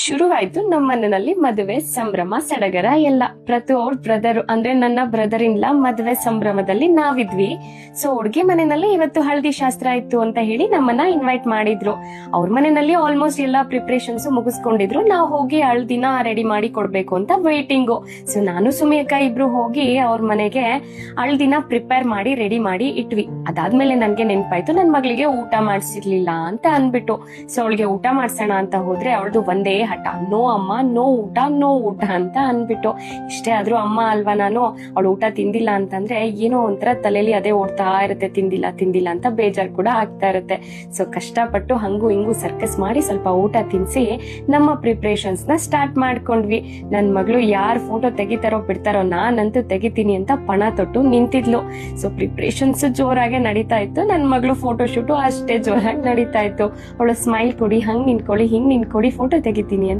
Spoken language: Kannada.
ಶುರುವಾಯ್ತು ನಮ್ಮ ಮನೆಯಲ್ಲಿ ಮದುವೆ ಸಂಭ್ರಮ ಸಡಗರ ಎಲ್ಲ. ಅವ್ರ ಬ್ರದರ್ ಅಂದ್ರೆ ನನ್ನ ಬ್ರದರ್ ಇನ್ ಲಾ ಮದುವೆ ಸಂಭ್ರಮದಲ್ಲಿ ನಾವಿದ್ವಿ. ಸೊ ಹುಡ್ಗಿ ಮನೆಯಲ್ಲಿ ಇವತ್ತು ಹಳದಿ ಶಾಸ್ತ್ರ ಇತ್ತು ಅಂತ ಹೇಳಿ ನಮ್ಮನ್ನ ಇನ್ವೈಟ್ ಮಾಡಿದ್ರು. ಅವ್ರ ಮನೆಯಲ್ಲಿ ಆಲ್ಮೋಸ್ಟ್ ಎಲ್ಲಾ ಪ್ರಿಪರೇಷನ್ಸ್ ಮುಗಿಸ್ಕೊಂಡಿದ್ರು. ನಾವು ಹೋಗಿ ಹಳದಿನ ರೆಡಿ ಮಾಡಿ ಕೊಡ್ಬೇಕು ಅಂತ ವೇಟಿಂಗು. ಸೊ ನಾನು ಸುಮಿಯಕ್ಕ ಇಬ್ರು ಹೋಗಿ ಅವ್ರ ಮನೆಗೆ ಹಳದಿನ ಪ್ರಿಪೇರ್ ಮಾಡಿ ರೆಡಿ ಮಾಡಿ ಇಟ್ವಿ. ಅದಾದ್ಮೇಲೆ ನನ್ಗೆ ನೆನ್ಪಾಯ್ತು ನನ್ ಮಗಳಿಗೆ ಊಟ ಮಾಡ್ಸಿರ್ಲಿಲ್ಲ ಅಂತ ಅನ್ಬಿಟ್ಟು. ಸೊ ಅವಳಿಗೆ ಊಟ ಮಾಡ್ಸೋಣ ಅಂತ ಹೋದ್ರೆ ಅವಳದು ಒಂದೇ ಹಠ, ನೋ ಅಮ್ಮ ನೋ ಊಟ ಅಂತ ಅನ್ಬಿಟ್ಟು. ಇಷ್ಟೇ ಆದ್ರೂ ಅಮ್ಮ ಅಲ್ವಾ ನಾನು, ಅವಳು ಊಟ ತಿಂದಿಲ್ಲ ಅಂತಂದ್ರೆ ಏನೋ ಒಂಥರ ತಲೆಯಲ್ಲಿ ಅದೇ ಓಡ್ತಾ ಇರುತ್ತೆ, ತಿಂದಿಲ್ಲ ಅಂತ ಬೇಜಾರ್ ಕೂಡ ಆಗ್ತಾ ಇರುತ್ತೆ. ಸೊ ಕಷ್ಟಪಟ್ಟು ಹಂಗು ಹಿಂಗು ಸರ್ಕಸ್ ಮಾಡಿ ಸ್ವಲ್ಪ ಊಟ ತಿನ್ಸಿ ನಮ್ಮ ಪ್ರಿಪರೇಷನ್ಸ್ ನ ಸ್ಟಾರ್ಟ್ ಮಾಡ್ಕೊಂಡ್ವಿ. ನನ್ ಮಗಳು ಯಾರ್ ಫೋಟೋ ತೆಗಿತಾರೋ ಬಿಡ್ತಾರೋ ನಾನಂತೂ ತೆಗಿತೀನಿ ಅಂತ ಪಣ ತೊಟ್ಟು ನಿಂತಿದ್ಲು. ಸೊ ಪ್ರಿಪರೇಷನ್ಸ್ ಜೋರಾಗೆ ನಡೀತಾ ಇತ್ತು. ನನ್ ಮಗಳು ಫೋಟೋ ಶೂಟು ಅಷ್ಟೇ ಜೋರಾಗಿ ನಡೀತಾ ಇತ್ತು. ಅವಳು ಸ್ಮೈಲ್ ಕೊಡಿ, ಹಂಗ್ ನಿಂತ್ಕೊಳ್ಳಿ, ಹಿಂಗ್ ನಿಂತ್ಕೊಳ್ಳಿ, ಫೋಟೋ ತೆಗಿತೀನಿ